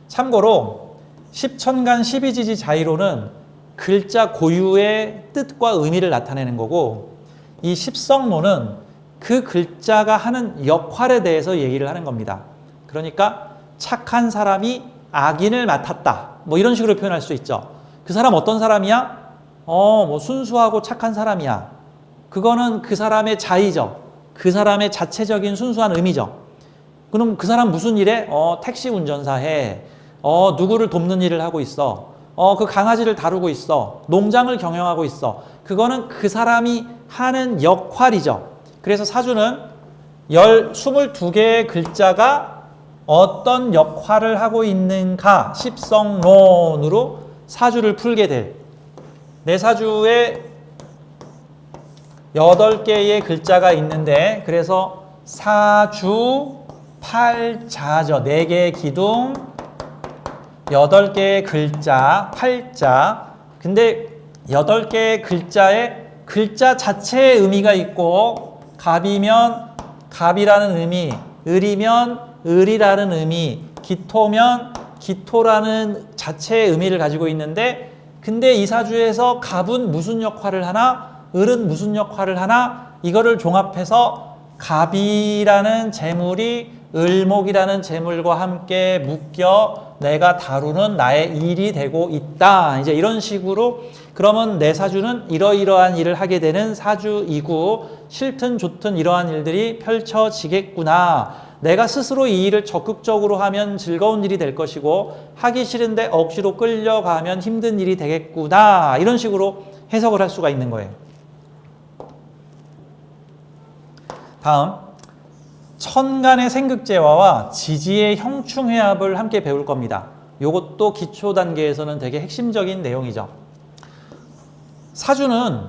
참고로 십천간, 십이지지, 자의론은 글자 고유의 뜻과 의미를 나타내는 거고, 이 십성론은 그 글자가 하는 역할에 대해서 얘기를 하는 겁니다. 그러니까 착한 사람이 악인을 맡았다, 뭐 이런 식으로 표현할 수 있죠. 그 사람 어떤 사람이야? 뭐 순수하고 착한 사람이야. 그거는 그 사람의 자의죠. 그 사람의 자체적인 순수한 의미죠. 그럼 그 사람 무슨 일해? 택시 운전사 해. 누구를 돕는 일을 하고 있어. 그 강아지를 다루고 있어. 농장을 경영하고 있어. 그거는 그 사람이 하는 역할이죠. 그래서 사주는 22개의 글자가 어떤 역할을 하고 있는가 십성론으로 사주를 풀게 돼. 내 사주에 8개의 글자가 있는데 그래서 사주 팔자죠. 4개의 기둥 8개의 글자 팔자. 근데 8개의 글자에 글자 자체의 의미가 있고 갑이면 갑이라는 의미, 을이면 을이라는 의미, 기토면 기토라는 자체의 의미를 가지고 있는데 근데 이 사주에서 갑은 무슨 역할을 하나 을은 무슨 역할을 하나 이거를 종합해서 갑이라는 재물이 을목이라는 재물과 함께 묶여 내가 다루는 나의 일이 되고 있다. 이제 이런 식으로 그러면 내 사주는 이러이러한 일을 하게 되는 사주이고 싫든 좋든 이러한 일들이 펼쳐지겠구나. 내가 스스로 이 일을 적극적으로 하면 즐거운 일이 될 것이고 하기 싫은데 억지로 끌려가면 힘든 일이 되겠구나. 이런 식으로 해석을 할 수가 있는 거예요. 다음 천간의 생극재화와 지지의 형충회합을 함께 배울 겁니다. 이것도 기초 단계에서는 되게 핵심적인 내용이죠. 사주는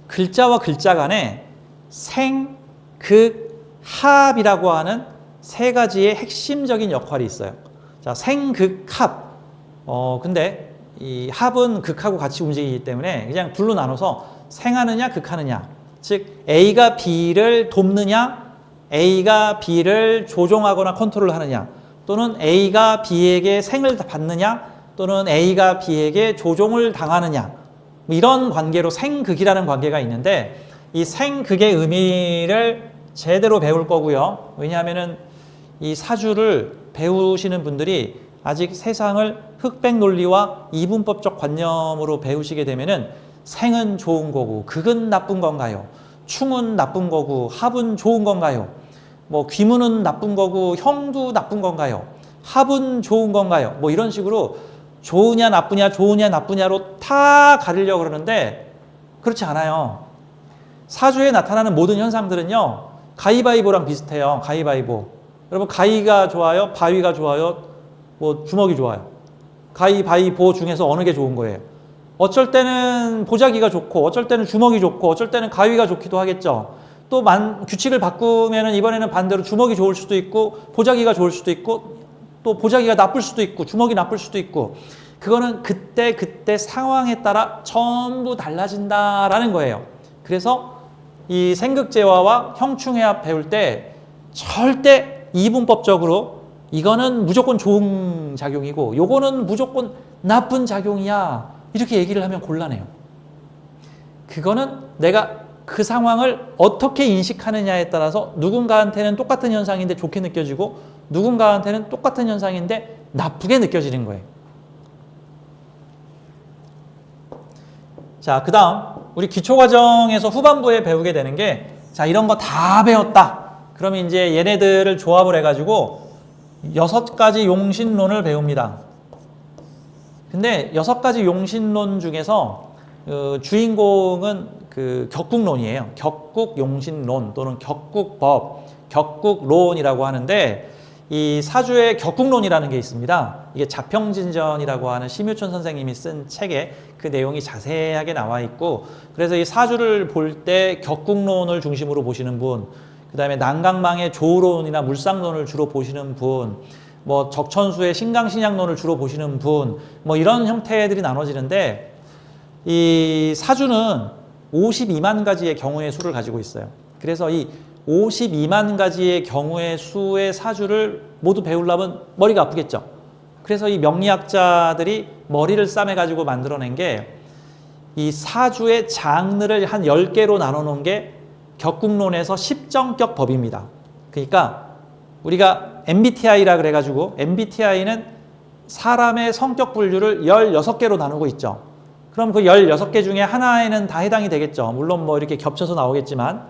글자와 글자 간에 생, 극, 합이라고 하는 세 가지의 핵심적인 역할이 있어요. 자, 생, 극, 합. 근데 이 합은 극하고 같이 움직이기 때문에 그냥 둘로 나눠서 생하느냐, 극하느냐. 즉 A가 B를 돕느냐, A가 B를 조종하거나 컨트롤하느냐, 또는 A가 B에게 생을 받느냐, 또는 A가 B에게 조종을 당하느냐. 이런 관계로 생극이라는 관계가 있는데 이 생극의 의미를 제대로 배울 거고요. 왜냐하면은 이 사주를 배우시는 분들이 아직 세상을 흑백 논리와 이분법적 관념으로 배우시게 되면은 생은 좋은 거고 극은 나쁜 건가요? 충은 나쁜 거고 합은 좋은 건가요? 뭐 귀문은 나쁜 거고 형도 나쁜 건가요? 합은 좋은 건가요? 뭐 이런 식으로 좋으냐 나쁘냐 좋으냐 나쁘냐로 다 가리려고 그러는데 그렇지 않아요. 사주에 나타나는 모든 현상들은요. 가위바위보랑 비슷해요. 가위바위보. 여러분 가위가 좋아요? 바위가 좋아요? 뭐 주먹이 좋아요? 가위바위보 중에서 어느 게 좋은 거예요? 어쩔 때는 보자기가 좋고 어쩔 때는 주먹이 좋고 어쩔 때는 가위가 좋기도 하겠죠. 또 규칙을 바꾸면 이번에는 반대로 주먹이 좋을 수도 있고 보자기가 좋을 수도 있고 또 보자기가 나쁠 수도 있고 주먹이 나쁠 수도 있고 그거는 그때 상황에 따라 전부 달라진다라는 거예요. 그래서 이 생극재화와 형충회합 배울 때 절대 이분법적으로 이거는 무조건 좋은 작용이고 요거는 무조건 나쁜 작용이야 이렇게 얘기를 하면 곤란해요. 그거는 내가 그 상황을 어떻게 인식하느냐에 따라서 누군가한테는 똑같은 현상인데 좋게 느껴지고 누군가한테는 똑같은 현상인데 나쁘게 느껴지는 거예요. 자, 그 다음 우리 기초과정에서 후반부에 배우게 되는 게 자, 이런 거 다 배웠다. 그러면 이제 얘네들을 조합을 해가지고 6가지 용신론을 배웁니다. 근데 6가지 용신론 중에서 주인공은 그 격국론이에요. 격국용신론 또는 격국법, 격국론이라고 하는데 이 사주에 격국론이라는 게 있습니다. 이게 자평진전이라고 하는 심유천 선생님이 쓴 책에 그 내용이 자세하게 나와 있고 그래서 이 사주를 볼 때 격국론을 중심으로 보시는 분, 그 다음에 난강망의 조론이나 물상론을 주로 보시는 분, 뭐 적천수의 신강신약론을 주로 보시는 분, 뭐 이런 형태들이 나눠지는데 이 사주는 52만 가지의 경우의 수를 가지고 있어요. 그래서 이 52만 가지의 경우의 수의 사주를 모두 배우려면 머리가 아프겠죠. 그래서 이 명리학자들이 머리를 싸매가지고 만들어낸 게 이 사주의 장르를 한 10개로 나눠 놓은 게 격국론에서 십정격 법입니다. 그러니까 우리가 MBTI라 그래가지고 MBTI는 사람의 성격 분류를 16개로 나누고 있죠. 그럼 그 16개 중에 하나에는 다 해당이 되겠죠. 물론 뭐 이렇게 겹쳐서 나오겠지만.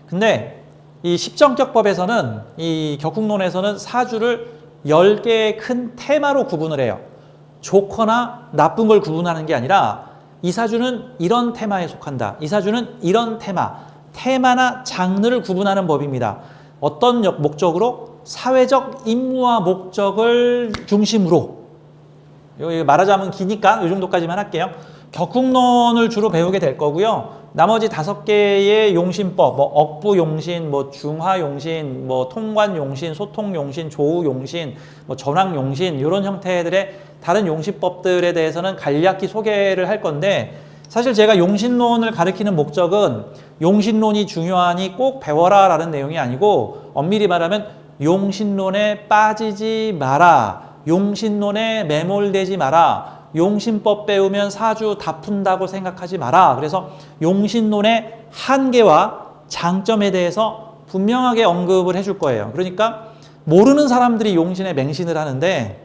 근데 이 십정격법에서는 이 격국론에서는 사주를 10개의 큰 테마로 구분을 해요. 좋거나 나쁜 걸 구분하는 게 아니라 이 사주는 이런 테마에 속한다. 이 사주는 이런 테마나 장르를 구분하는 법입니다. 어떤 목적으로? 사회적 임무와 목적을 중심으로. 여기 말하자면 기니까 이 정도까지만 할게요. 격국론을 주로 배우게 될 거고요. 나머지 5개의 용신법, 뭐 억부용신, 뭐 중화용신, 뭐 통관용신, 소통용신, 조우용신, 뭐 전황용신 이런 형태들의 다른 용신법들에 대해서는 간략히 소개를 할 건데 사실 제가 용신론을 가리키는 목적은 용신론이 중요하니 꼭 배워라 라는 내용이 아니고 엄밀히 말하면 용신론에 빠지지 마라. 용신론에 매몰되지 마라. 용신법 배우면 사주 다 푼다고 생각하지 마라. 그래서 용신론의 한계와 장점에 대해서 분명하게 언급을 해줄 거예요. 그러니까 모르는 사람들이 용신에 맹신을 하는데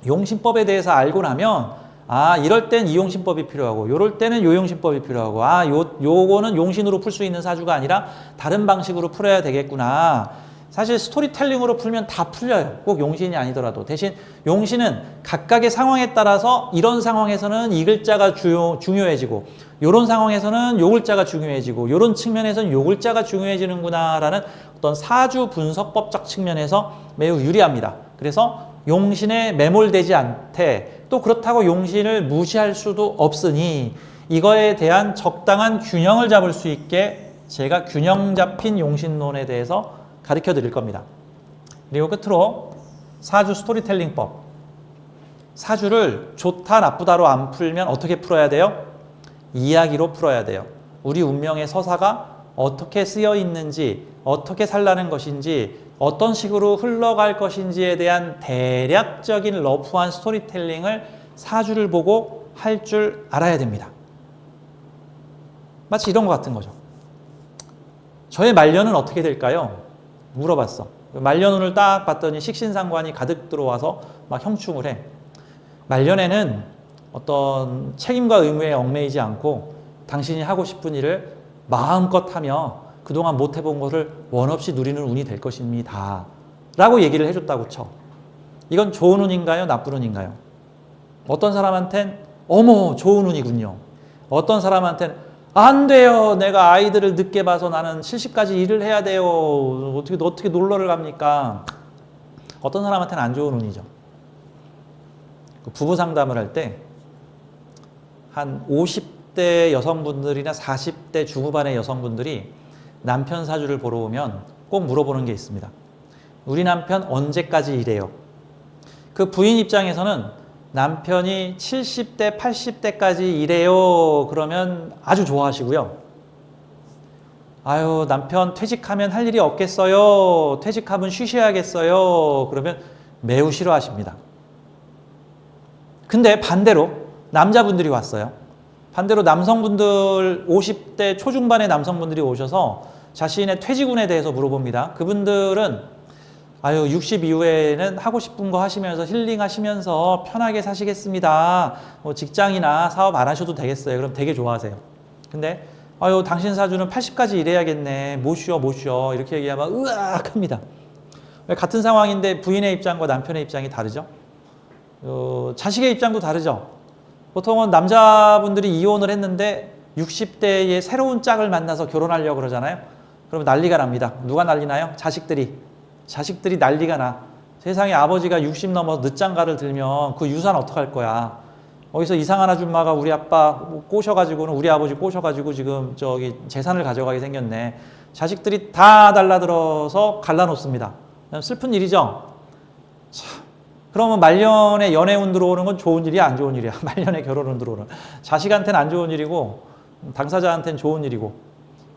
용신법에 대해서 알고 나면 아 이럴 땐 이 용신법이 필요하고 요럴 때는 요 용신법이 필요하고 아 요거는 용신으로 풀 수 있는 사주가 아니라 다른 방식으로 풀어야 되겠구나. 사실 스토리텔링으로 풀면 다 풀려요. 꼭 용신이 아니더라도. 대신 용신은 각각의 상황에 따라서 이런 상황에서는 이 글자가 중요해지고 이런 상황에서는 요 글자가 중요해지고 이런 측면에서는 요 글자가 중요해지는구나라는 어떤 사주 분석법적 측면에서 매우 유리합니다. 그래서 용신에 매몰되지 않되 또 그렇다고 용신을 무시할 수도 없으니 이거에 대한 적당한 균형을 잡을 수 있게 제가 균형 잡힌 용신론에 대해서 가르쳐 드릴 겁니다. 그리고 끝으로 사주 스토리텔링법. 사주를 좋다 나쁘다로 안 풀면 어떻게 풀어야 돼요? 이야기로 풀어야 돼요. 우리 운명의 서사가 어떻게 쓰여 있는지, 어떻게 살라는 것인지, 어떤 식으로 흘러갈 것인지에 대한 대략적인 러프한 스토리텔링을 사주를 보고 할 줄 알아야 됩니다. 마치 이런 것 같은 거죠. 저의 말년은 어떻게 될까요? 물어봤어. 말년운을 딱 봤더니 식신상관이 가득 들어와서 막 형충을 해. 말년에는 어떤 책임과 의무에 얽매이지 않고 당신이 하고 싶은 일을 마음껏 하며 그동안 못 해본 것을 원 없이 누리는 운이 될 것입니다. 라고 얘기를 해줬다고 쳐. 이건 좋은 운인가요? 나쁜 운인가요? 어떤 사람한텐 어머 좋은 운이군요. 어떤 사람한텐 안 돼요. 내가 아이들을 늦게 봐서 나는 70까지 일을 해야 돼요. 어떻게 놀러를 갑니까? 어떤 사람한테는 안 좋은 운이죠. 부부 상담을 할 때 한 50대 여성분들이나 40대 중후반의 여성분들이 남편 사주를 보러 오면 꼭 물어보는 게 있습니다. 우리 남편 언제까지 일해요? 그 부인 입장에서는 남편이 70대, 80대까지 일해요. 그러면 아주 좋아하시고요. 아유, 남편 퇴직하면 할 일이 없겠어요. 퇴직하면 쉬셔야겠어요. 그러면 매우 싫어하십니다. 근데 반대로 남자분들이 왔어요. 반대로 남성분들 50대 초중반의 남성분들이 오셔서 자신의 퇴직운에 대해서 물어봅니다. 그분들은 아유 60 이후에는 하고 싶은 거 하시면서 힐링하시면서 편하게 사시겠습니다. 뭐 직장이나 사업 안 하셔도 되겠어요. 그럼 되게 좋아하세요. 근데 아유 당신 사주는 80까지 일해야겠네. 못 쉬어 이렇게 얘기하면 으악 합니다. 같은 상황인데 부인의 입장과 남편의 입장이 다르죠. 자식의 입장도 다르죠. 보통은 남자분들이 이혼을 했는데 60대에 새로운 짝을 만나서 결혼하려고 그러잖아요. 그러면 난리가 납니다. 누가 난리나요? 자식들이 난리가 나. 세상에 아버지가 60 넘어서 늦장가를 들면 그 유산 어떡할 거야. 어디서 이상한 아줌마가 우리 아빠 꼬셔가지고는 우리 아버지 꼬셔가지고 지금 저기 재산을 가져가게 생겼네. 자식들이 다 달라들어서 갈라놓습니다. 슬픈 일이죠. 참. 그러면 말년에 연애운 들어오는 건 좋은 일이야 안 좋은 일이야? 말년에 결혼운 들어오는. 자식한테는 안 좋은 일이고 당사자한테는 좋은 일이고.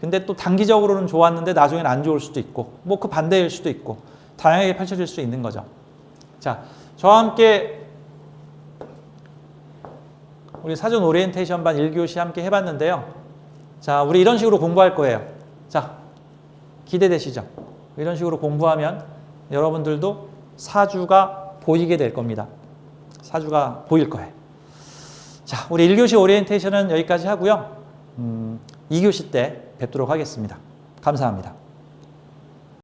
근데 또 단기적으로는 좋았는데 나중엔 안 좋을 수도 있고 뭐 그 반대일 수도 있고 다양하게 펼쳐질 수 있는 거죠. 자, 저와 함께 우리 사전 오리엔테이션 반 1교시 함께 해봤는데요. 자, 우리 이런 식으로 공부할 거예요. 자, 기대되시죠? 이런 식으로 공부하면 여러분들도 사주가 보이게 될 겁니다. 사주가 보일 거예요. 자, 우리 1교시 오리엔테이션은 여기까지 하고요. 2교시 때 뵙도록 하겠습니다. 감사합니다.